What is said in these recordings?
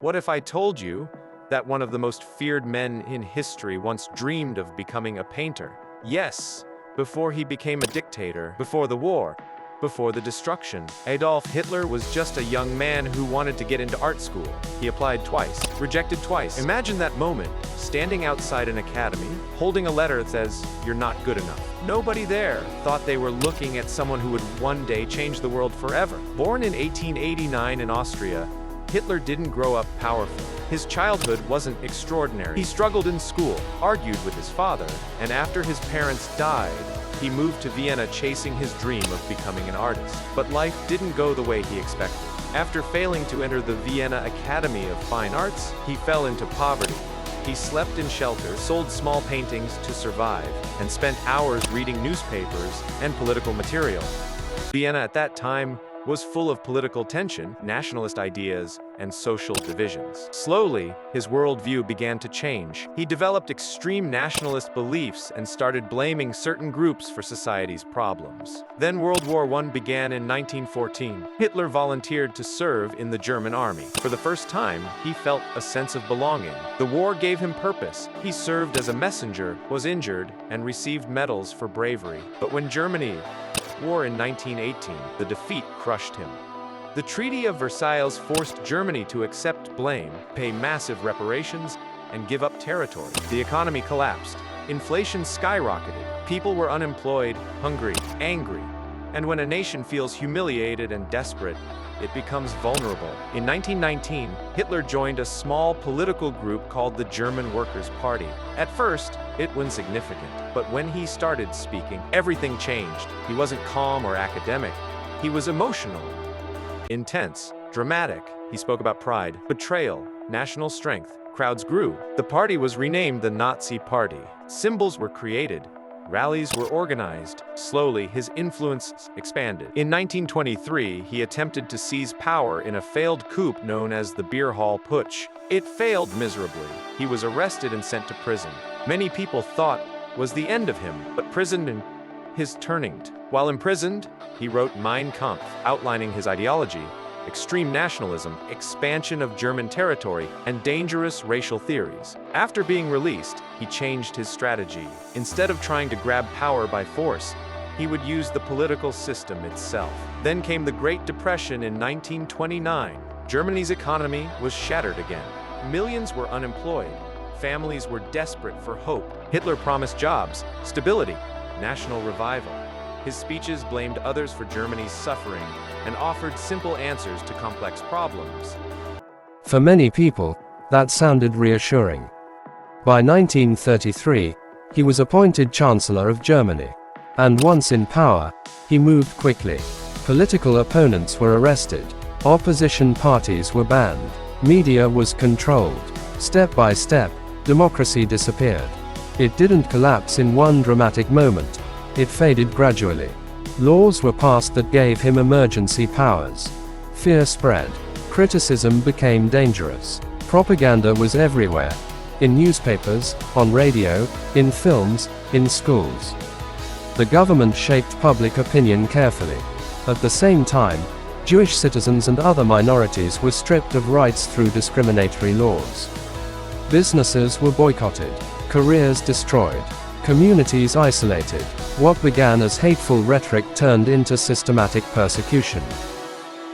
What if I told you that one of the most feared men in history once dreamed of becoming a painter? Yes, before he became a dictator, before the war, before the destruction. Adolf Hitler was just a young man who wanted to get into art school. He applied twice, rejected twice. Imagine that moment, standing outside an academy, holding a letter that says, "You're not good enough." Nobody there thought they were looking at someone who would one day change the world forever. Born in 1889 in Austria, Hitler didn't grow up powerful. His childhood wasn't extraordinary. He struggled in school, argued with his father, and after his parents died, he moved to Vienna chasing his dream of becoming an artist. But life didn't go the way he expected. After failing to enter the Vienna Academy of Fine Arts, he fell into poverty. He slept in shelters, sold small paintings to survive, and spent hours reading newspapers and political material. Vienna at that time was full of political tension, nationalist ideas, and social divisions. Slowly, his worldview began to change. He developed extreme nationalist beliefs and started blaming certain groups for society's problems. Then World War I began in 1914. Hitler volunteered to serve in the German army. For the first time, he felt a sense of belonging. The war gave him purpose. He served as a messenger, was injured, and received medals for bravery. But when Germany war in 1918, the defeat crushed him. The Treaty of Versailles forced Germany to accept blame, pay massive reparations, and give up territory. The economy collapsed. Inflation skyrocketed. People were unemployed, hungry, angry. And when a nation feels humiliated and desperate, it becomes vulnerable. In 1919, Hitler joined a small political group called the German Workers' Party. At first, it was insignificant, but when he started speaking, everything changed. He wasn't calm or academic. He was emotional, intense, dramatic. He spoke about pride, betrayal, national strength. Crowds grew. The party was renamed the Nazi Party. Symbols were created. Rallies were organized. Slowly, his influence expanded. In 1923, he attempted to seize power in a failed coup known as the Beer Hall Putsch. It failed miserably. He was arrested and sent to prison. Many people thought was the end of him, but prison and his turning. While imprisoned, he wrote Mein Kampf, outlining his ideology: extreme nationalism, expansion of German territory, and dangerous racial theories. After being released, he changed his strategy. Instead of trying to grab power by force, he would use the political system itself. Then came the Great Depression in 1929. Germany's economy was shattered again. Millions were unemployed. Families were desperate for hope. Hitler promised jobs, stability, national revival. His speeches blamed others for Germany's suffering and offered simple answers to complex problems. For many people, that sounded reassuring. By 1933, he was appointed Chancellor of Germany. And once in power, he moved quickly. Political opponents were arrested. Opposition parties were banned. Media was controlled. Step by step, democracy disappeared. It didn't collapse in one dramatic moment. It faded gradually. Laws were passed that gave him emergency powers. Fear spread. Criticism became dangerous. Propaganda was everywhere. In newspapers, on radio, in films, in schools. The government shaped public opinion carefully. At the same time, Jewish citizens and other minorities were stripped of rights through discriminatory laws. Businesses were boycotted. Careers destroyed. Communities isolated. What began as hateful rhetoric turned into systematic persecution.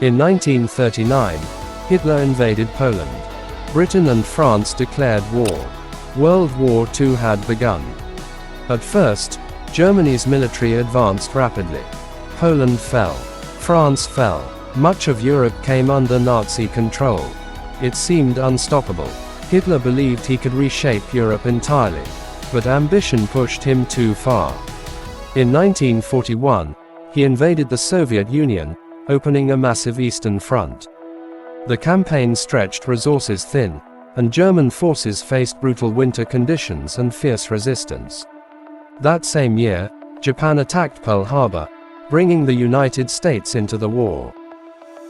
In 1939, Hitler invaded Poland. Britain and France declared war. World War II had begun. At first, Germany's military advanced rapidly. Poland fell. France fell. Much of Europe came under Nazi control. It seemed unstoppable. Hitler believed he could reshape Europe entirely. But ambition pushed him too far. In 1941, he invaded the Soviet Union, opening a massive Eastern Front. The campaign stretched resources thin, and German forces faced brutal winter conditions and fierce resistance. That same year, Japan attacked Pearl Harbor, bringing the United States into the war.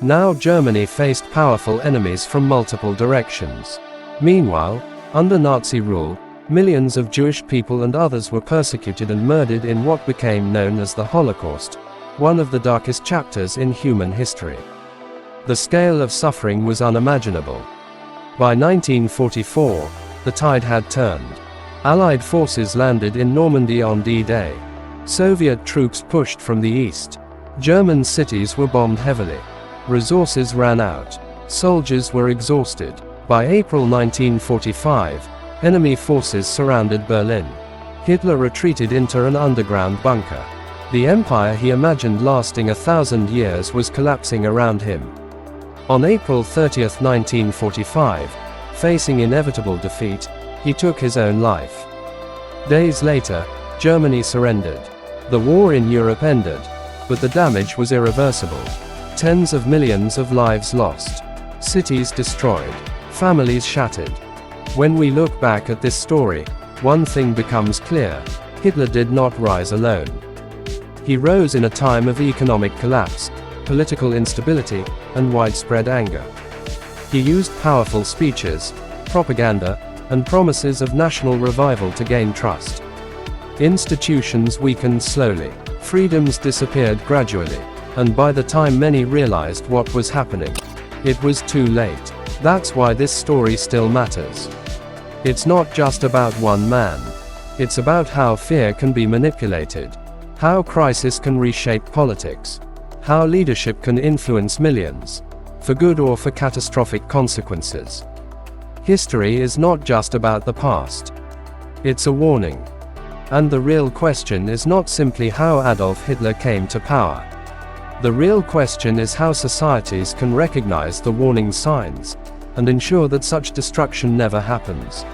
Now Germany faced powerful enemies from multiple directions. Meanwhile, under Nazi rule, millions of Jewish people and others were persecuted and murdered in what became known as the Holocaust, one of the darkest chapters in human history. The scale of suffering was unimaginable. By 1944, the tide had turned. Allied forces landed in Normandy on D-Day. Soviet troops pushed from the east. German cities were bombed heavily. Resources ran out. Soldiers were exhausted. By April 1945, enemy forces surrounded Berlin. Hitler retreated into an underground bunker. The empire he imagined lasting 1,000 years was collapsing around him. On April 30, 1945, facing inevitable defeat, he took his own life. Days later, Germany surrendered. The war in Europe ended, but the damage was irreversible. Tens of millions of lives lost. Cities destroyed. Families shattered. When we look back at this story, one thing becomes clear: Hitler did not rise alone. He rose in a time of economic collapse, political instability, and widespread anger. He used powerful speeches, propaganda, and promises of national revival to gain trust. Institutions weakened slowly, freedoms disappeared gradually, and by the time many realized what was happening, it was too late. That's why this story still matters. It's not just about one man. It's about how fear can be manipulated, how crisis can reshape politics, how leadership can influence millions, for good or for catastrophic consequences. History is not just about the past. It's a warning. And the real question is not simply how Adolf Hitler came to power. The real question is how societies can recognize the warning signs and ensure that such destruction never happens.